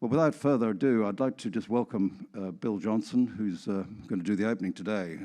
Well, without further ado, I'd like to just welcome Bill Johnston, who's going to do the opening today.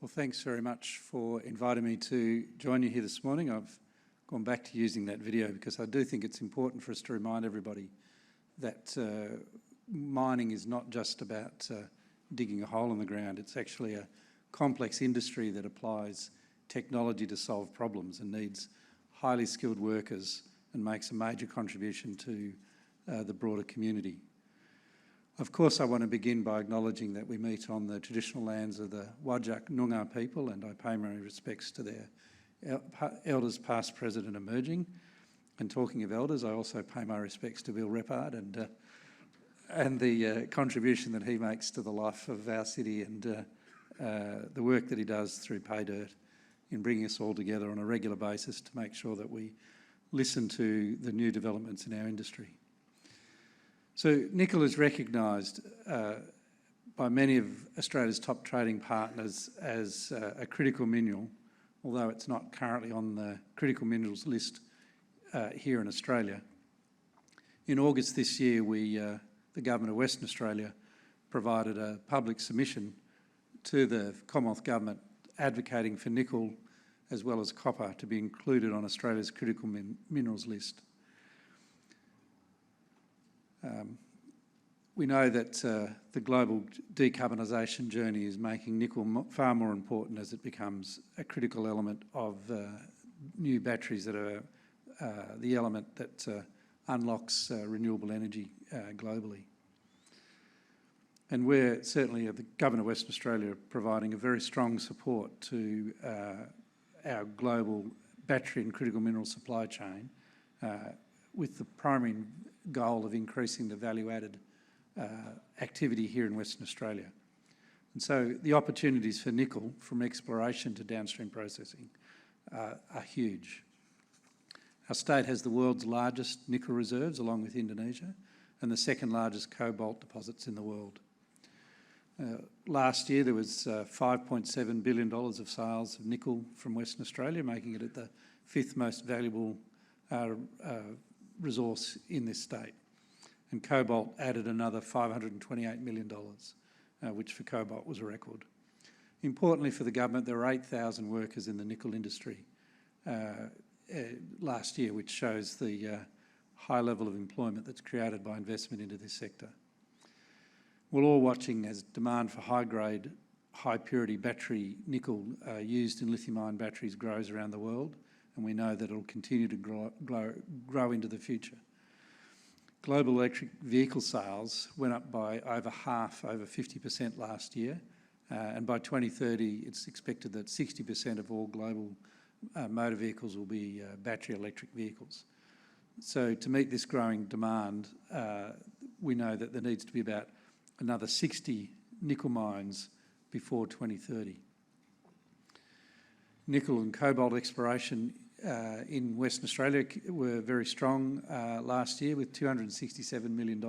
Well, thanks very much for inviting me to join you here this morning. I've gone back to using that video because I do think it's important for us to remind everybody that mining is not just about digging a hole in the ground. It's actually a complex industry that applies technology to solve problems and needs highly skilled workers and makes a major contribution to the broader community. Of course, I want to begin by acknowledging that we meet on the traditional lands of the Whadjuk Noongar people, and I pay my respects to their elders past, present and emerging. And talking of elders, I also pay my respects to Bill Reppard and the contribution that he makes to the life of our city and the work that he does through Pay Dirt in bringing us all together on a regular basis to make sure that we listen to the new developments in our industry. So nickel is recognised by many of Australia's top trading partners as a critical mineral, although it's not currently on the critical minerals list here in Australia. In August this year, the Government of Western Australia provided a public submission to the Commonwealth Government advocating for nickel as well as copper to be included on Australia's critical minerals list. We know that the global decarbonisation journey is making nickel far more important as it becomes a critical element of new batteries that are the element that unlocks renewable energy globally. And we're certainly at the Government of Western Australia providing a very strong support to our global battery and critical mineral supply chain with the primary goal of increasing the value-added activity here in Western Australia. And so the opportunities for nickel from exploration to downstream processing are huge. Our state has the world's largest nickel reserves along with Indonesia and the second largest cobalt deposits in the world. Last year there was $5.7 billion of sales of nickel from Western Australia, making it the fifth most valuable resource in this state. And cobalt added another $528 million, which for cobalt was a record. Importantly for the government, there were 8,000 workers in the nickel industry last year, which shows the high level of employment that's created by investment into this sector. We're all watching as demand for high-grade, high-purity battery nickel used in lithium-ion batteries grows around the world, and we know that it'll continue to grow into the future. Global electric vehicle sales went up by over 50% last year, and by 2030 it's expected that 60% of all global motor vehicles will be battery electric vehicles. So to meet this growing demand, we know that there needs to be about another 60 nickel mines before 2030. Nickel and cobalt exploration in Western Australia were very strong last year with $267 million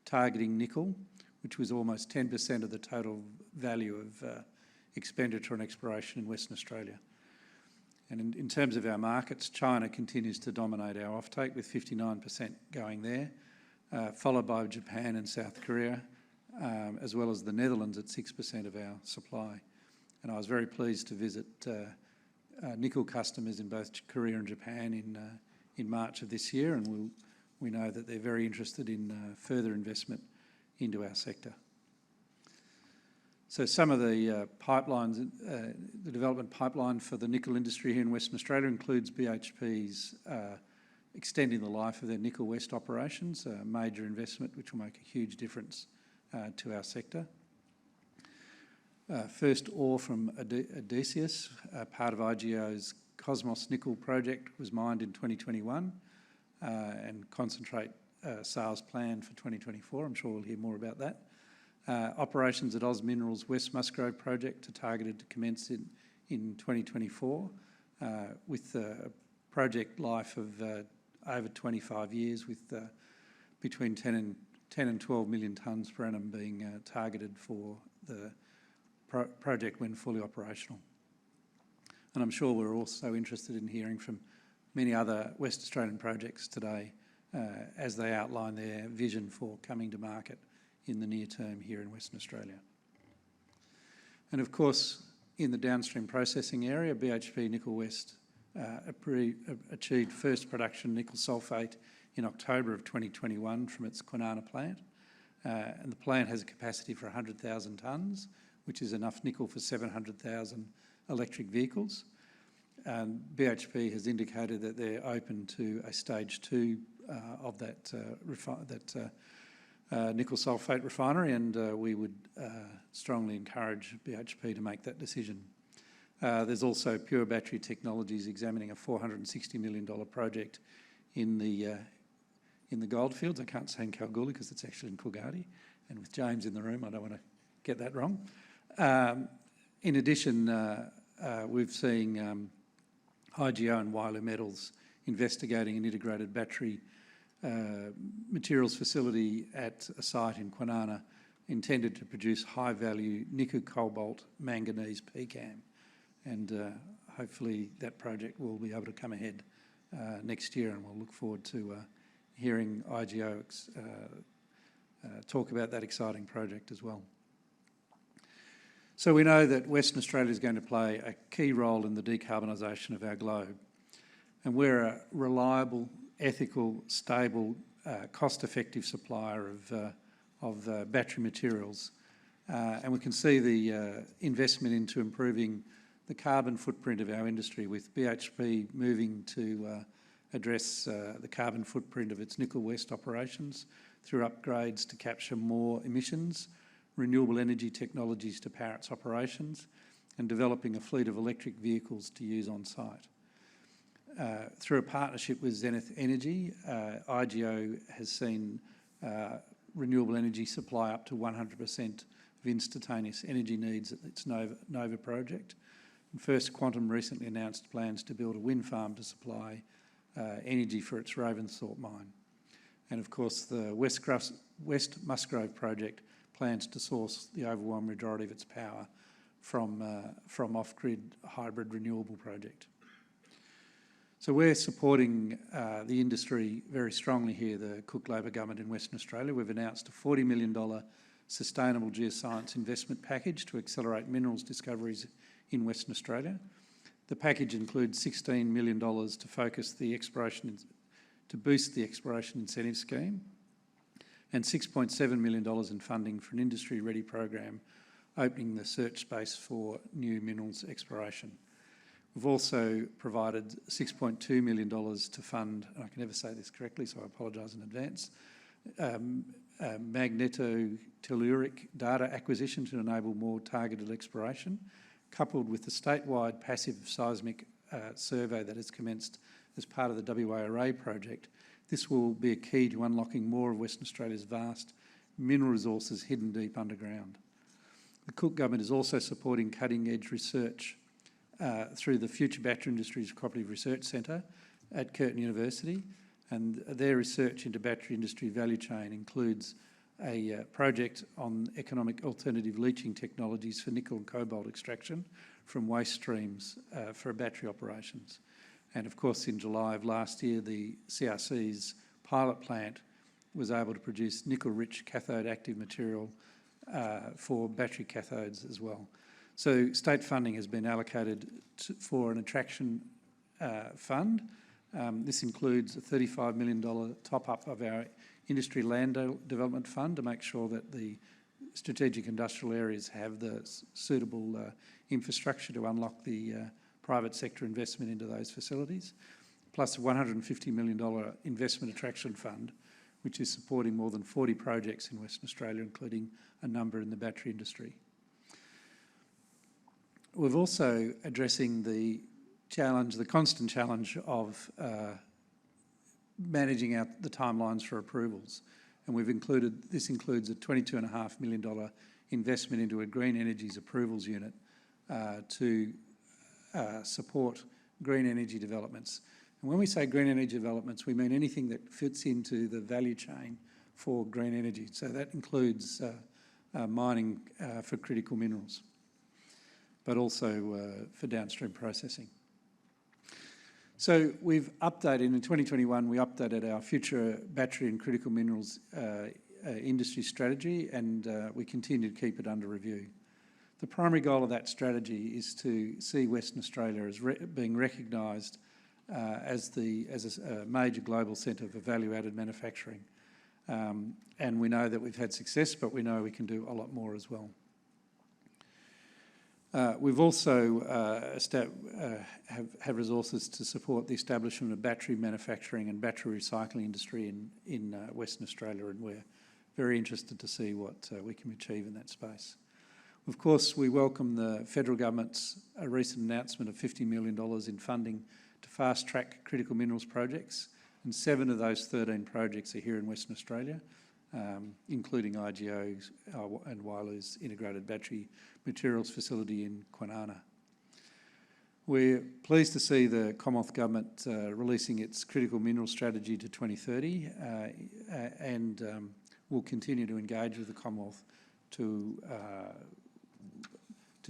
targeting nickel, which was almost 10% of the total value of expenditure on exploration in Western Australia. And in terms of our markets, China continues to dominate our offtake with 59% going there, followed by Japan and South Korea, as well as the Netherlands at 6% of our supply. and I was very pleased to visit nickel customers in both Korea and Japan in March of this year, and we know that they're very interested in further investment into our sector. So some of the pipelines, the development pipeline for the nickel industry here in Western Australia includes BHP's extending the life of their Nickel West operations, a major investment which will make a huge difference to our sector. First ore from Odysseus, part of IGO's Cosmos Nickel project, was mined in 2021, and concentrate sales planned for 2024. I'm sure we'll hear more about that. Operations at Oz Minerals' West Musgrave project are targeted to commence in 2024, with a project life of over 25 years, with between 10 and 12 million tonnes per annum being targeted for the project when fully operational. And I'm sure we're also interested in hearing from many other West Australian projects today as they outline their vision for coming to market in the near term here in Western Australia. And of course, in the downstream processing area, BHP Nickel West achieved first production nickel sulphate in October of 2021 from its Kwinana plant. And the plant has a capacity for 100,000 tonnes, which is enough nickel for 700,000 electric vehicles. BHP has indicated that they're open to a stage 2 of that nickel sulphate refinery, and we would strongly encourage BHP to make that decision. There's also Pure Battery Technologies examining a $460 million project in the goldfields. I can't say in Kalgoorlie because it's actually in Coolgardie, and with James in the room, I don't want to get that wrong. In addition, we've seen IGO and Wyloo Metals investigating an integrated battery materials facility at a site in Kwinana intended to produce high-value nickel, cobalt, manganese PCAM. And hopefully that project will be able to come ahead next year, and we'll look forward to hearing IGO talk about that exciting project as well. So we know that Western Australia is going to play a key role in the decarbonisation of our globe, and we're a reliable, ethical, stable, cost-effective supplier of battery materials. And we can see the investment into improving the carbon footprint of our industry, with BHP moving to address the carbon footprint of its Nickel West operations through upgrades to capture more emissions, renewable energy technologies to power its operations, and developing a fleet of electric vehicles to use on site. Through a partnership with Zenith Energy, IGO has seen renewable energy supply up to 100% of instantaneous energy needs at its Nova project. And First Quantum recently announced plans to build a wind farm to supply energy for its Ravensthorpe mine. And of course, the West Musgrave project plans to source the overwhelming majority of its power from off-grid hybrid renewable project. So we're supporting the industry very strongly here, the Cook Labor government in Western Australia. We've announced a $40 million sustainable geoscience investment package to accelerate minerals discoveries in Western Australia. The package includes $16 million to focus the exploration, to boost the exploration incentive scheme, and $6.7 million in funding for an industry-ready program opening the search space for new minerals exploration. We've also provided $6.2 million to fund, and I can never say this correctly, so I apologise in advance, magnetotelluric data acquisition to enable more targeted exploration, coupled with the statewide passive seismic survey that has commenced as part of the WA Array project. This will be a key to unlocking more of Western Australia's vast mineral resources hidden deep underground. The Cook government is also supporting cutting-edge research through the Future Battery Industries Cooperative Research Centre at Curtin University, and their research into battery industry value chain includes a project on economic alternative leaching technologies for nickel and cobalt extraction from waste streams for battery operations. And of course, in July of last year, the CRC's pilot plant was able to produce nickel-rich cathode active material for battery cathodes as well. So state funding has been allocated for an attraction fund. This includes a $35 million top-up of our industry land development fund to make sure that the strategic industrial areas have the suitable infrastructure to unlock the private sector investment into those facilities, plus a $150 million investment attraction fund, which is supporting more than 40 projects in Western Australia, including a number in the battery industry. We're also addressing the challenge, the constant challenge of managing out the timelines for approvals. And this includes a $22.5 million investment into a green energies approvals unit to support green energy developments. And when we say green energy developments, we mean anything that fits into the value chain for green energy. So that includes mining for critical minerals, but also for downstream processing. So we've updated, in 2021, we updated our future battery and critical minerals industry strategy, and we continue to keep it under review. The primary goal of that strategy is to see Western Australia as being recognised as a major global centre for value-added manufacturing. And we know that we've had success, but we know we can do a lot more as well. We've also have resources to support the establishment of battery manufacturing and battery recycling industry in Western Australia, and we're very interested to see what we can achieve in that space. Of course, we welcome the federal government's recent announcement of $50 million in funding to fast-track critical minerals projects, and 7 of those 13 projects are here in Western Australia, including IGO's and Wailu's integrated battery materials facility in Kwinana. We're pleased to see the Commonwealth Government releasing its critical mineral strategy to 2030, and we'll continue to engage with the Commonwealth to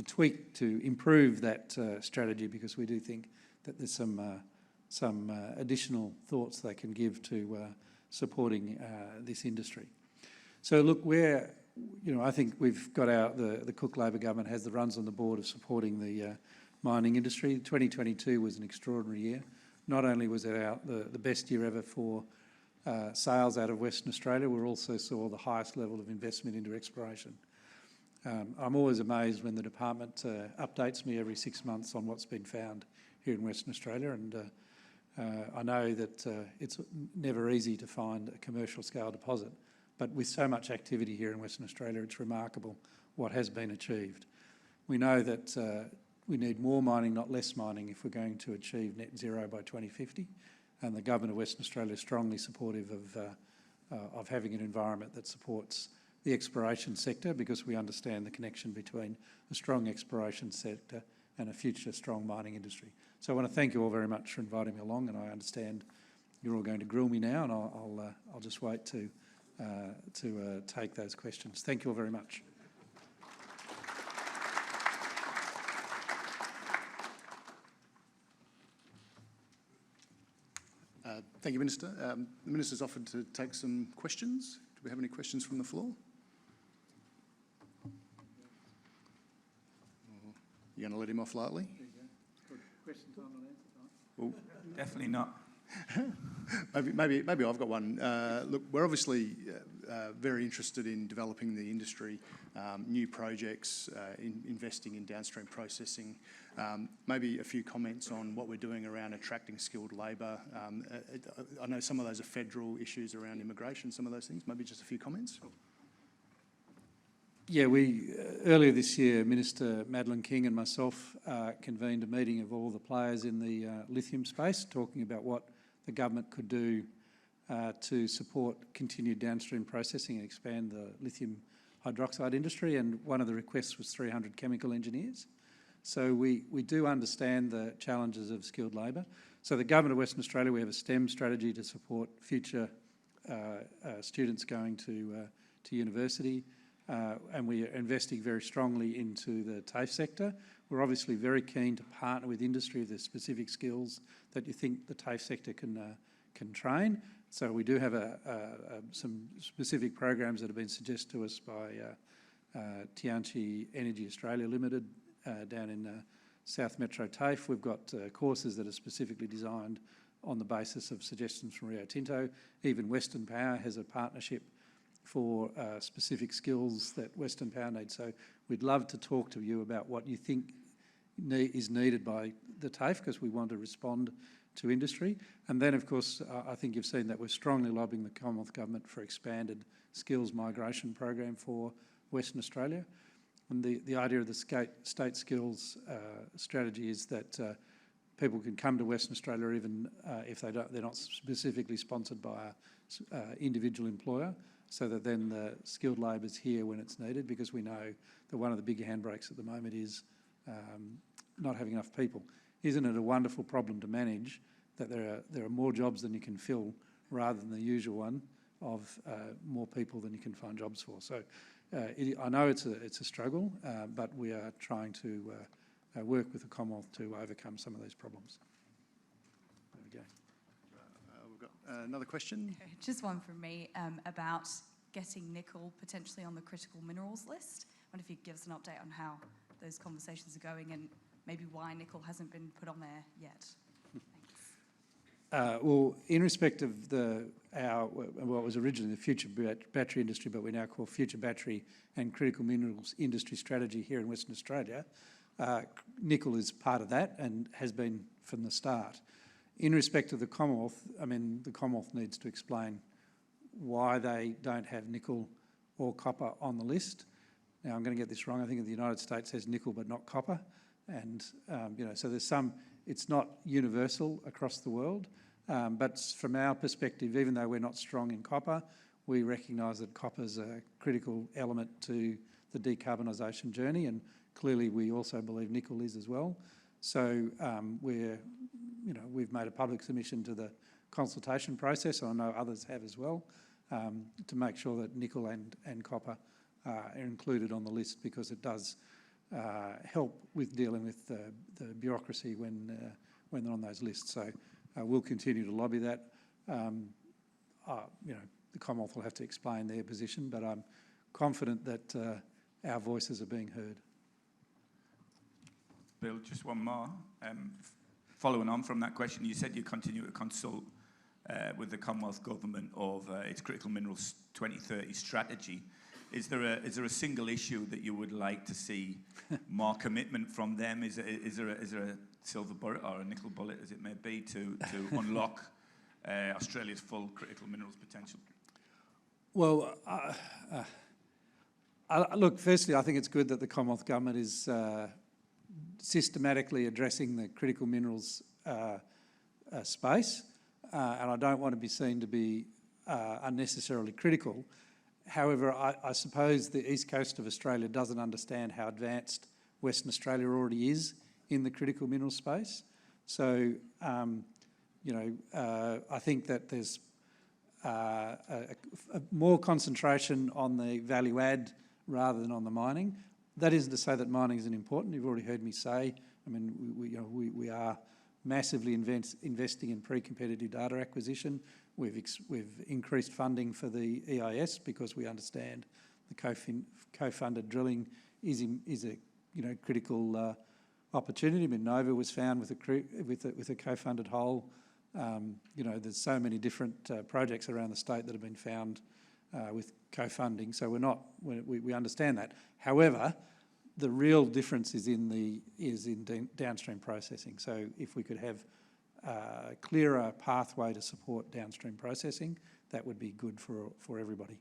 tweak, to improve that strategy, because we do think that there's some additional thoughts they can give to supporting this industry. So look, I think we've got the Cook Labor government has the runs on the board of supporting the mining industry. 2022 was an extraordinary year. Not only was it the best year ever for sales out of Western Australia, we also saw the highest level of investment into exploration. I'm always amazed when the department updates me every 6 months on what's been found here in Western Australia, and I know that it's never easy to find a commercial scale deposit, but with so much activity here in Western Australia, it's remarkable what has been achieved. We know that we need more mining, not less mining, if we're going to achieve net zero by 2050, and the Government of Western Australia is strongly supportive of having an environment that supports the exploration sector, because we understand the connection between a strong exploration sector and a future strong mining industry. So I want to thank you all very much for inviting me along, and I understand you're all going to grill me now, and I'll just wait to take those questions. Thank you all very much. Thank you, Minister. The Minister's offered to take some questions. Do we have any questions from the floor? You going to let him off lightly? Question time, not answer time. Well, definitely not. maybe I've got one. Look, we're obviously very interested in developing the industry, new projects, investing in downstream processing. Maybe a few comments on what we're doing around attracting skilled labour. I know some of those are federal issues around immigration, some of those things. Maybe just a few comments. Yeah, earlier this year, Minister Madeleine King and myself convened a meeting of all the players in the lithium space, talking about what the government could do to support continued downstream processing and expand the lithium hydroxide industry. And one of the requests was 300 chemical engineers. So we do understand the challenges of skilled labour. So the Government of Western Australia, we have a STEM strategy to support future students going to university. And we are investing very strongly into the TAFE sector. We're obviously very keen to partner with industry with the specific skills that you think the TAFE sector can train. So we do have some specific programs that have been suggested to us by Tianqi Energy Australia Limited down in South Metro TAFE. We've got courses that are specifically designed on the basis of suggestions from Rio Tinto. Even Western Power has a partnership for specific skills that Western Power needs. So we'd love to talk to you about what you think is needed by the TAFE, because we want to respond to industry. And then, of course, I think you've seen that we're strongly lobbying the Commonwealth Government for expanded skills migration program for Western Australia. And the idea of the state skills strategy is that people can come to Western Australia even if they're not specifically sponsored by an individual employer, so that then the skilled labour is here when it's needed, because we know that one of the big handbrakes at the moment is not having enough people. Isn't it a wonderful problem to manage that there are more jobs than you can fill, rather than the usual one of more people than you can find jobs for? So I know it's a struggle, but we are trying to work with the Commonwealth to overcome some of these problems. There we go. We've got another question. Just one from me about getting nickel potentially on the critical minerals list. I wonder if you could give us an update on how those conversations are going, and maybe why nickel hasn't been put on there yet. Thanks. Well, in respect of what was originally the future battery industry, but we now call future battery and critical minerals industry strategy here in Western Australia, nickel is part of that and has been from the start. In respect of the Commonwealth, I mean, the Commonwealth needs to explain why they don't have nickel or copper on the list. Now, I'm going to get this wrong. I think the United States has nickel but not copper. And, so there's it's not universal across the world. But from our perspective, even though we're not strong in copper, we recognise that copper is a critical element to the decarbonisation journey, and clearly we also believe nickel is as well. So we've made a public submission to the consultation process, and I know others have as well, to make sure that nickel and copper are included on the list, because it does help with dealing with the bureaucracy when they're on those lists. So we'll continue to lobby that. The Commonwealth will have to explain their position, but I'm confident that our voices are being heard. Bill, just one more. Following on from that question, you said you continue to consult with the Commonwealth Government of its Critical Minerals 2030 strategy. Is there a single issue that you would like to see more commitment from them? Is there a silver bullet or a nickel bullet, as it may be, to unlock Australia's full critical minerals potential? Well, look, firstly, I think it's good that the Commonwealth Government is systematically addressing the critical minerals space, and I don't want to be seen to be unnecessarily critical. However, I suppose the east coast of Australia doesn't understand how advanced Western Australia already is in the critical mineral space. So, I think that there's a more concentration on the value add rather than on the mining. That isn't to say that mining isn't important. You've already heard me say, I mean, we are massively investing in pre-competitive data acquisition. We've increased funding for the EIS because we understand the co-funded drilling is a critical opportunity. I mean, Nova was found with a co-funded hole. There's so many different projects around the state that have been found with co-funding. So we understand that. However, the real difference is in downstream processing. So if we could have a clearer pathway to support downstream processing, that would be good for everybody.